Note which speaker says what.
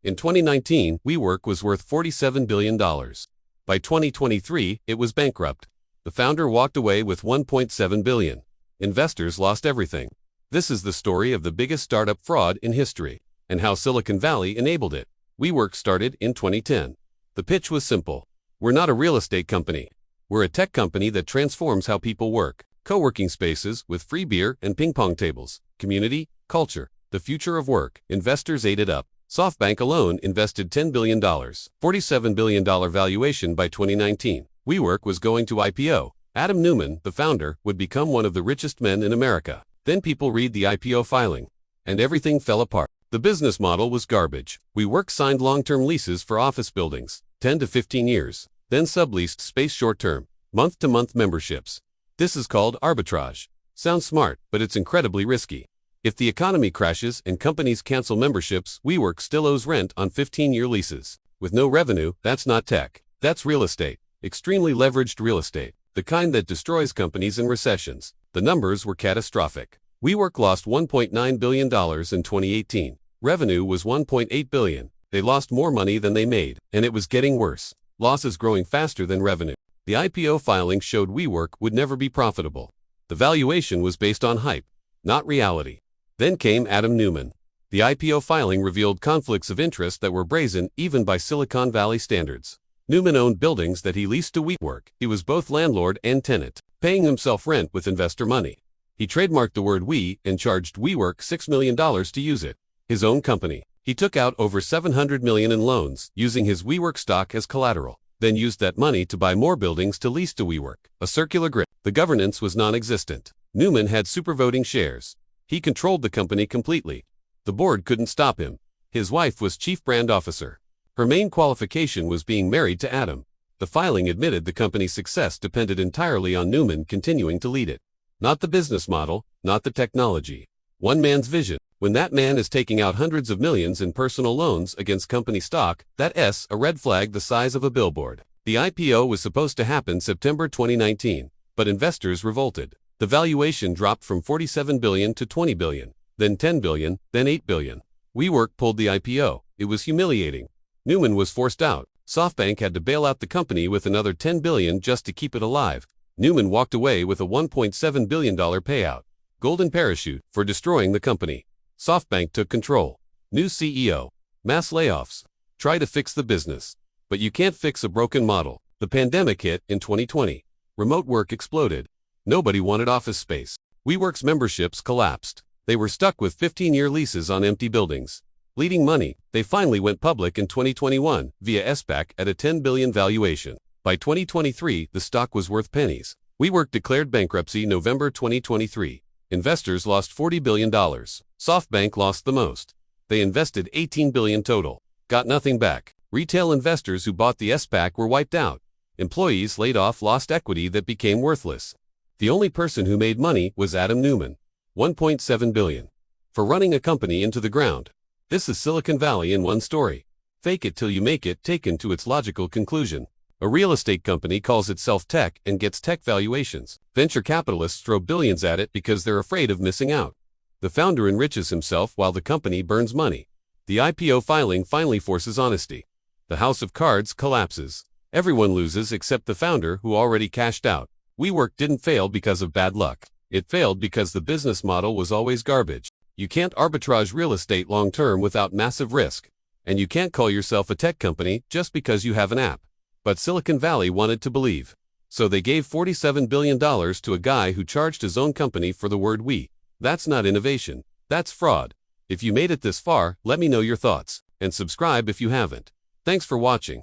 Speaker 1: In 2019, WeWork was worth $47 billion. By 2023, it was bankrupt. The founder walked away with $1.7 billion. Investors lost everything. This is the story of the biggest startup fraud in history, and how Silicon Valley enabled it. WeWork started in 2010. The pitch was simple. We're not a real estate company. We're a tech company that transforms how people work. Co-working spaces with free beer and ping pong tables. Community, culture, the future of work. Investors ate it up. SoftBank alone invested $10 billion, $47 billion valuation by 2019. WeWork was going to IPO. Adam Neumann, the founder, would become one of the richest men in America. Then people read the IPO filing, and everything fell apart. The business model was garbage. WeWork signed long-term leases for office buildings, 10 to 15 years, then subleased space short-term, month-to-month memberships. This is called arbitrage. Sounds smart, but it's incredibly risky. If the economy crashes and companies cancel memberships, WeWork still owes rent on 15-year leases. With no revenue, that's not tech. That's real estate. Extremely leveraged real estate. The kind that destroys companies in recessions. The numbers were catastrophic. WeWork lost $1.9 billion in 2018. Revenue was $1.8 billion. They lost more money than they made, and it was getting worse. Losses growing faster than revenue. The IPO filing showed WeWork would never be profitable. The valuation was based on hype, not reality. Then came Adam Neumann. The IPO filing revealed conflicts of interest that were brazen even by Silicon Valley standards. Neumann owned buildings that he leased to WeWork. He was both landlord and tenant, paying himself rent with investor money. He trademarked the word "we" and charged WeWork $6 million to use it. His own company. He took out over $700 million in loans, using his WeWork stock as collateral, then used that money to buy more buildings to lease to WeWork. A circular grift. The governance was non-existent. Neumann had supervoting shares. He controlled the company completely. The board couldn't stop him. His wife was chief brand officer. Her main qualification was being married to Adam. The filing admitted the company's success depended entirely on Neumann continuing to lead it. Not the business model, not the technology. One man's vision. When that man is taking out hundreds of millions in personal loans against company stock, that's a red flag the size of a billboard. The IPO was supposed to happen September 2019, but investors revolted. The valuation dropped from $47 billion to $20 billion, then $10 billion, then $8 billion. WeWork pulled the IPO. It was humiliating. Neumann was forced out. SoftBank had to bail out the company with another $10 billion just to keep it alive. Neumann walked away with a $1.7 billion payout. Golden parachute for destroying the company. SoftBank took control. New CEO. Mass layoffs. Try to fix the business. But you can't fix a broken model. The pandemic hit in 2020. Remote work exploded. Nobody wanted office space. WeWork's memberships collapsed. They were stuck with 15-year leases on empty buildings. Bleeding money, they finally went public in 2021 via SPAC at a $10 billion valuation. By 2023, the stock was worth pennies. WeWork declared bankruptcy November 2023. Investors lost $40 billion. SoftBank lost the most. They invested $18 billion total. Got nothing back. Retail investors who bought the SPAC were wiped out. Employees laid off lost equity that became worthless. The only person who made money was Adam Neumann. $1.7 billion. For running a company into the ground. This is Silicon Valley in one story. Fake it till you make it taken to its logical conclusion. A real estate company calls itself tech and gets tech valuations. Venture capitalists throw billions at it because they're afraid of missing out. The founder enriches himself while the company burns money. The IPO filing finally forces honesty. The house of cards collapses. Everyone loses except the founder who already cashed out. WeWork didn't fail because of bad luck. It failed because the business model was always garbage. You can't arbitrage real estate long-term without massive risk. And you can't call yourself a tech company just because you have an app. But Silicon Valley wanted to believe. So they gave $47 billion to a guy who charged his own company for the word "we." That's not innovation. That's fraud. If you made it this far, let me know your thoughts. And subscribe if you haven't. Thanks for watching.